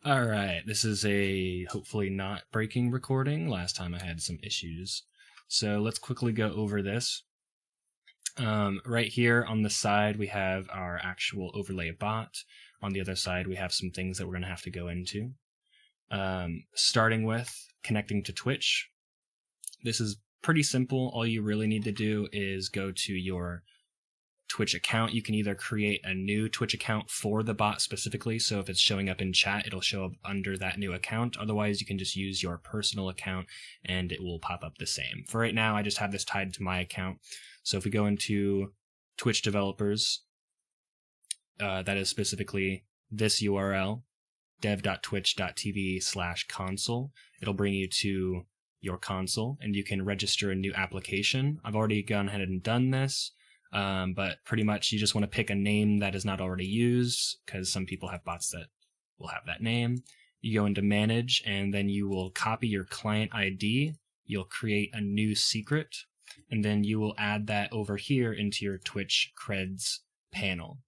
All right, this is a hopefully not breaking recording. Last time I had some issues. So let's quickly go over this. Right here on the side, we have our actual overlay bot. On the other side, we have some things that we're going to have to go into. Starting with connecting to Twitch. This is pretty simple. All you really need to do is go to your Twitch account. You can either create a new Twitch account for the bot specifically, so if it's showing up in chat, it'll show up under that new account. Otherwise, you can just use your personal account and it will pop up the same. For right now, I just have this tied to my account. So if we go into Twitch developers, that is specifically this URL, dev.twitch.tv/console. It'll bring you to your console and you can register a new application. I've already gone ahead and done this. But pretty much you just want to pick a name that is not already used, because some people have bots that will have that name. You go into manage and then you will copy your client ID. You'll create a new secret and then you will add that over here into your Twitch creds panel.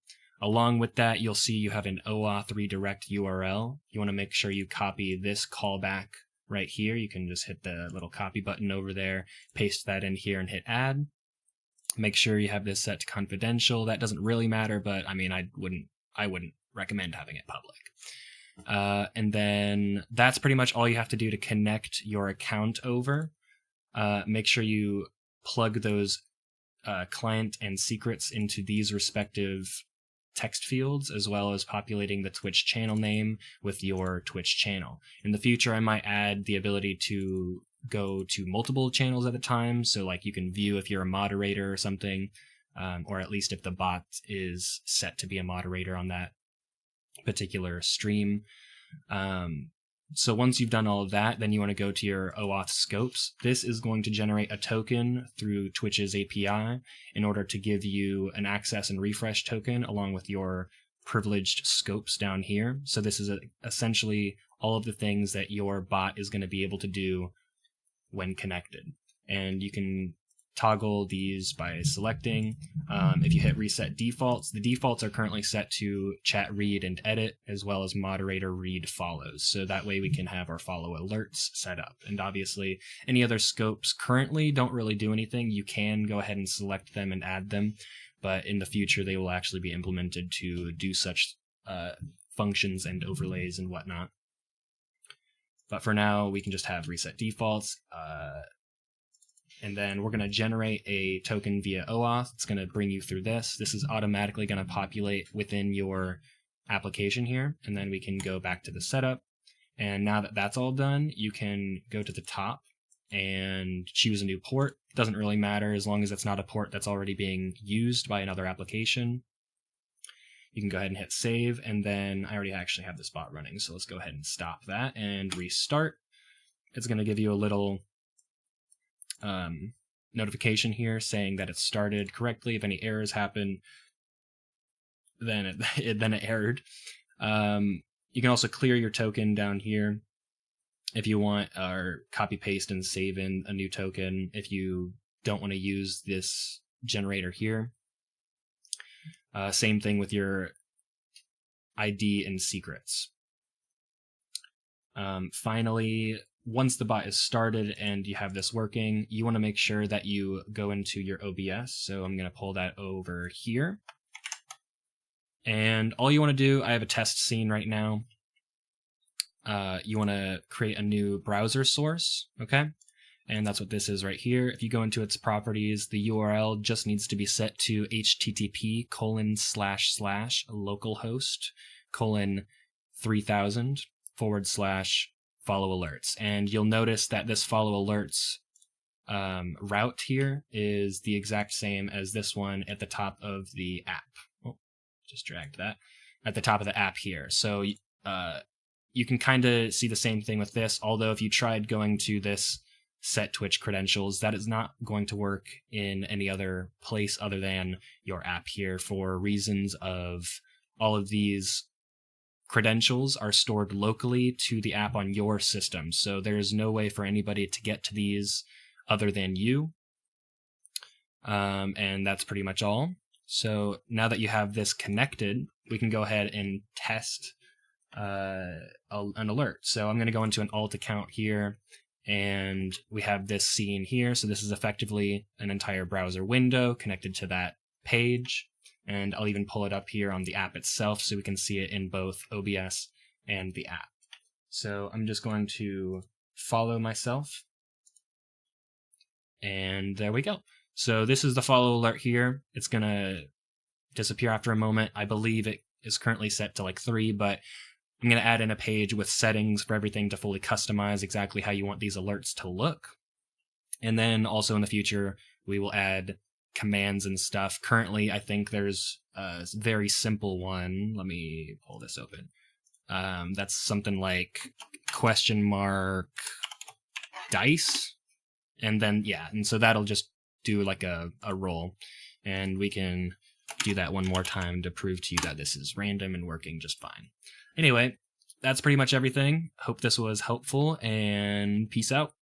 Along with that, you'll see you have an OAuth redirect URL. You want to make sure you copy this callback right here. You can just hit the little copy button over there, paste that in here and hit add. Make sure you have this set to confidential. That doesn't really matter, but I mean, I wouldn't recommend having it public. And then that's pretty much all you have to do to connect your account over. Make sure you plug those client and secrets into these respective text fields, as well as populating the Twitch channel name with your Twitch channel. In the future, I might add the ability to go to multiple channels at a time, so like you can view if you're a moderator or something, or at least if the bot is set to be a moderator on that particular stream. So once you've done all of that, then you want to go to your OAuth scopes. This is going to generate a token through Twitch's API in order to give you an access and refresh token along with your privileged scopes down here. So this is essentially all of the things that your bot is going to be able to do when connected. And you can toggle these by selecting. If you hit reset defaults, the defaults are currently set to chat read and edit, as well as moderator read follows. So that way we can have our follow alerts set up. And obviously any other scopes currently don't really do anything. You can go ahead and select them and add them, but in the future they will actually be implemented to do such functions and overlays and whatnot. But for now, we can just have reset defaults. And then we're going to generate a token via OAuth. It's going to bring you through this. This is automatically going to populate within your application here. And then we can go back to the setup. And now that that's all done, you can go to the top and choose a new port. Doesn't really matter as long as it's not a port that's already being used by another application. You can go ahead and hit save, and then I already actually have this bot running, so let's go ahead and stop that and restart. It's going to give you a little notification here saying that it started correctly. If any errors happen, then it errored. You can also clear your token down here if you want, or copy paste and save in a new token if you don't want to use this generator here. Same thing with your ID and secrets. Finally, once the bot is started and you have this working, you want to make sure that you go into your OBS. So I'm going to pull that over here. And all you want to do, I have a test scene right now. You want to create a new browser source, okay? And that's what this is right here. If you go into its properties, the URL just needs to be set to http://localhost:3000/follow alerts. And you'll notice that this follow alerts route here is the exact same as this one at the top of the app. Oh, just dragged that. At the top of the app here. So you can kind of see the same thing with this, although if you tried going to this set Twitch credentials, that is not going to work in any other place other than your app here, for reasons of all of these credentials are stored locally to the app on your system. So there's no way for anybody to get to these other than you. And that's pretty much all. So now that you have this connected, we can go ahead and test an alert. So I'm going to go into an alt account here, and we have this scene here. So this is effectively an entire browser window connected to that page. And I'll even pull it up here on the app itself so we can see it in both OBS and the app. So I'm just going to follow myself. And there we go. So this is the follow alert here. It's going to disappear after a moment. I believe it is currently set to like 3, but I'm going to add in a page with settings for everything to fully customize exactly how you want these alerts to look. And then also in the future, we will add commands and stuff. Currently, I think there's a very simple one. Let me pull this open. That's something like $dice. And then, yeah, and so that'll just do like a roll. And we can do that one more time to prove to you that this is random and working just fine. Anyway, that's pretty much everything. Hope this was helpful, and peace out.